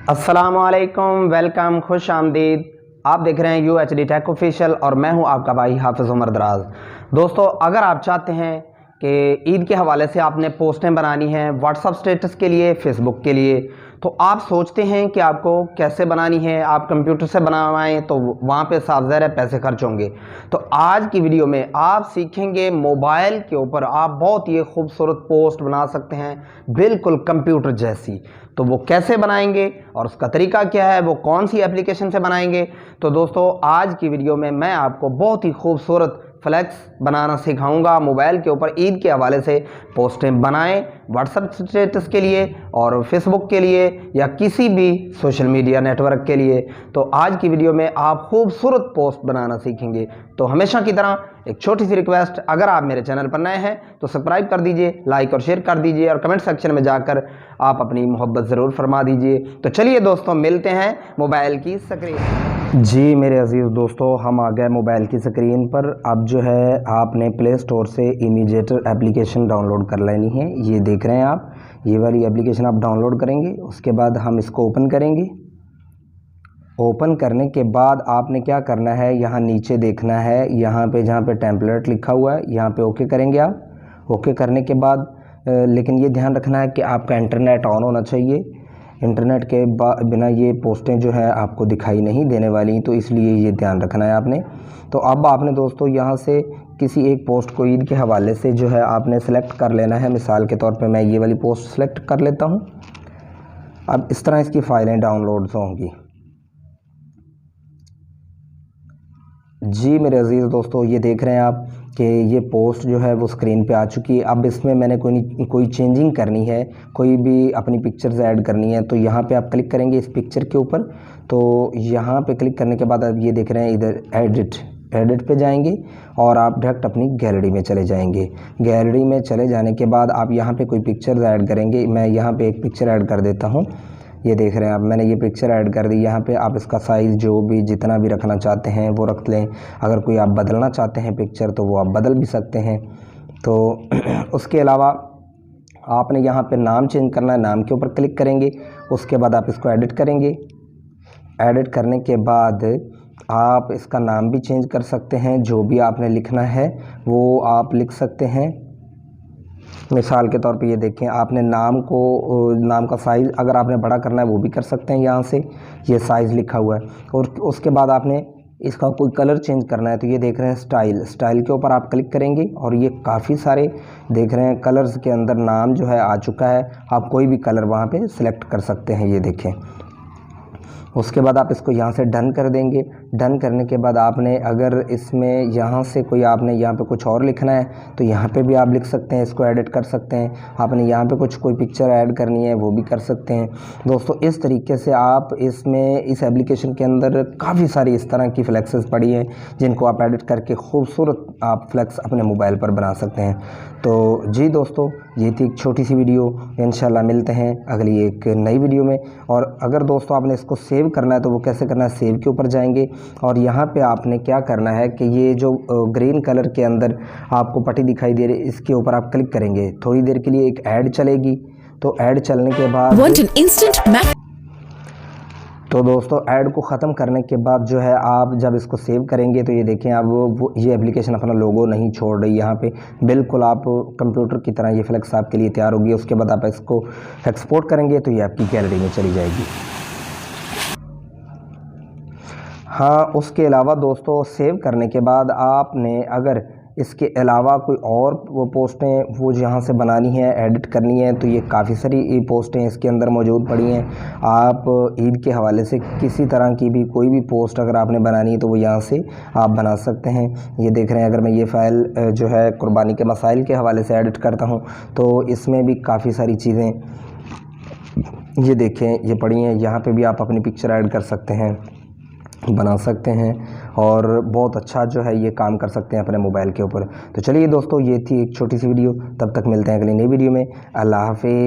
अस्सलामुअलैकुम, वेलकम, खुश आमदीद। आप देख रहे हैं UHD टेक ऑफिशियल और मैं हूं आपका भाई हाफिज़ उमर दराज। दोस्तों, अगर आप चाहते हैं कि ईद के हवाले से आपने पोस्टें बनानी हैं व्हाट्सअप स्टेटस के लिए, फेसबुक के लिए, तो आप सोचते हैं कि आपको कैसे बनानी है, आप कंप्यूटर से बनवाएं तो वहाँ पे साफ ज़ाहिर है पैसे खर्च होंगे। तो आज की वीडियो में आप सीखेंगे मोबाइल के ऊपर आप बहुत ही खूबसूरत पोस्ट बना सकते हैं, बिल्कुल कंप्यूटर जैसी। तो वो कैसे बनाएंगे और उसका तरीका क्या है, वो कौन सी एप्लीकेशन से बनाएंगे। तो दोस्तों, आज की वीडियो में मैं आपको बहुत ही खूबसूरत फ्लैक्स बनाना सिखाऊंगा मोबाइल के ऊपर। ईद के हवाले से पोस्टें बनाएं व्हाट्सएप स्टेटस के लिए और फेसबुक के लिए या किसी भी सोशल मीडिया नेटवर्क के लिए। तो आज की वीडियो में आप खूबसूरत पोस्ट बनाना सीखेंगे। तो हमेशा की तरह एक छोटी सी रिक्वेस्ट, अगर आप मेरे चैनल पर नए हैं तो सब्सक्राइब कर दीजिए, लाइक और शेयर कर दीजिए और कमेंट सेक्शन में जाकर आप अपनी मोहब्बत ज़रूर फरमा दीजिए। तो चलिए दोस्तों, मिलते हैं मोबाइल की स्क्रीन। जी मेरे अजीज़ दोस्तों, हम आ गए मोबाइल की स्क्रीन पर। अब जो है आपने प्ले स्टोर से इमेजेटर एप्लीकेशन डाउनलोड कर लेनी है। ये देख रहे हैं आप, ये वाली एप्लीकेशन आप डाउनलोड करेंगे। उसके बाद हम इसको ओपन करेंगे। ओपन करने के बाद आपने क्या करना है, यहाँ नीचे देखना है, यहाँ पे जहाँ पे टेम्पलेट लिखा हुआ है यहाँ पे ओके करेंगे आप। ओके करने के बाद लेकिन ये ध्यान रखना है कि आपका इंटरनेट ऑन होना चाहिए। इंटरनेट के बिना ये पोस्टें जो है आपको दिखाई नहीं देने वाली, तो इसलिए ये ध्यान रखना है आपने। तो अब आपने दोस्तों यहाँ से किसी एक पोस्ट को ईद के हवाले से जो है आपने सेलेक्ट कर लेना है। मिसाल के तौर पे मैं ये वाली पोस्ट सेलेक्ट कर लेता हूँ। अब इस तरह इसकी फ़ाइलें डाउनलोड होंगी। जी मेरे अजीज़ दोस्तों, ये देख रहे हैं आप कि ये पोस्ट जो है वो स्क्रीन पे आ चुकी है। अब इसमें मैंने कोई चेंजिंग करनी है, कोई भी अपनी पिक्चर्स ऐड करनी है, तो यहाँ पे आप क्लिक करेंगे इस पिक्चर के ऊपर। तो यहाँ पे क्लिक करने के बाद आप ये देख रहे हैं इधर एडिट पे जाएंगे और आप डायरेक्ट अपनी गैलरी में चले जाएंगे। गैलरी में चले जाने के बाद आप यहाँ पे कोई पिक्चर्स ऐड करेंगे। मैं यहाँ पे एक पिक्चर ऐड कर देता हूँ। ये देख रहे हैं आप, मैंने ये पिक्चर ऐड कर दी। यहाँ पे आप इसका साइज़ जो भी जितना भी रखना चाहते हैं वो रख लें। अगर कोई आप बदलना चाहते हैं पिक्चर तो वो आप बदल भी सकते हैं। तो उसके अलावा आपने यहाँ पे नाम चेंज करना है, नाम के ऊपर क्लिक करेंगे। उसके बाद आप इसको एडिट करेंगे। एडिट करने के बाद आप इसका नाम भी चेंज कर सकते हैं, जो भी आपने लिखना है वो आप लिख सकते हैं। मिसाल के तौर पे ये देखें, आपने नाम का साइज़ अगर आपने बड़ा करना है वो भी कर सकते हैं। यहाँ से ये साइज़ लिखा हुआ है। और उसके बाद आपने इसका कोई कलर चेंज करना है, तो ये देख रहे हैं स्टाइल के ऊपर आप क्लिक करेंगे और ये काफ़ी सारे देख रहे हैं कलर्स के अंदर नाम जो है आ चुका है। आप कोई भी कलर वहाँ पे सिलेक्ट कर सकते हैं, ये देखें। उसके बाद आप इसको यहाँ से डन कर देंगे। डन करने के बाद आपने अगर इसमें यहाँ से कोई आपने यहाँ पे कुछ और लिखना है तो यहाँ पे भी आप लिख सकते हैं, इसको एडिट कर सकते हैं। आपने यहाँ पे कोई पिक्चर ऐड करनी है वो भी कर सकते हैं। दोस्तों, इस तरीके से आप इस एप्लीकेशन के अंदर काफ़ी सारी इस तरह की फ्लैक्सेस पड़ी हैं जिनको आप एडिट करके खूबसूरत आप फ्लैक्स अपने मोबाइल पर बना सकते हैं। तो जी दोस्तों, ये थी एक छोटी सी वीडियो। इंशाल्लाह मिलते हैं अगली एक नई वीडियो में। और अगर दोस्तों आपने इसको सेव करना है तो वो कैसे करना है, सेव के ऊपर जाएंगे और यहाँ पे आपने क्या करना है कि ये जो ग्रीन कलर के अंदर आपको पट्टी दिखाई दे रही है, इसके ऊपर आप क्लिक करेंगे। थोड़ी देर के लिए एक ऐड चलेगी। तो ऐड चलने के बाद तो दोस्तों ऐड को ख़त्म करने के बाद जो है आप जब इसको सेव करेंगे तो ये देखें अब ये एप्लीकेशन अपना लोगो नहीं छोड़ रही। यहाँ पे बिल्कुल आप कंप्यूटर की तरह ये फ्लैक्स आपके लिए तैयार होगी। उसके बाद आप इसको एक्सपोर्ट करेंगे तो ये आपकी गैलरी में चली जाएगी। हाँ, उसके अलावा दोस्तों सेव करने के बाद आपने अगर इसके अलावा कोई और वो पोस्टें वो यहाँ से बनानी है, एडिट करनी है, तो ये काफ़ी सारी पोस्टें इसके अंदर मौजूद पड़ी हैं। आप ईद के हवाले से किसी तरह की भी कोई भी पोस्ट अगर आपने बनानी है तो वो यहाँ से आप बना सकते हैं। ये देख रहे हैं, अगर मैं ये फ़ाइल जो है कुर्बानी के मसाइल के हवाले से एडिट करता हूँ तो इसमें भी काफ़ी सारी चीज़ें ये देखें ये पड़ी हैं। यहाँ पर भी आप अपनी पिक्चर ऐड कर सकते हैं, बना सकते हैं और बहुत अच्छा जो है ये काम कर सकते हैं अपने मोबाइल के ऊपर। तो चलिए दोस्तों, ये थी एक छोटी सी वीडियो। तब तक मिलते हैं अगली नई वीडियो में। अल्लाह हाफ़िज़।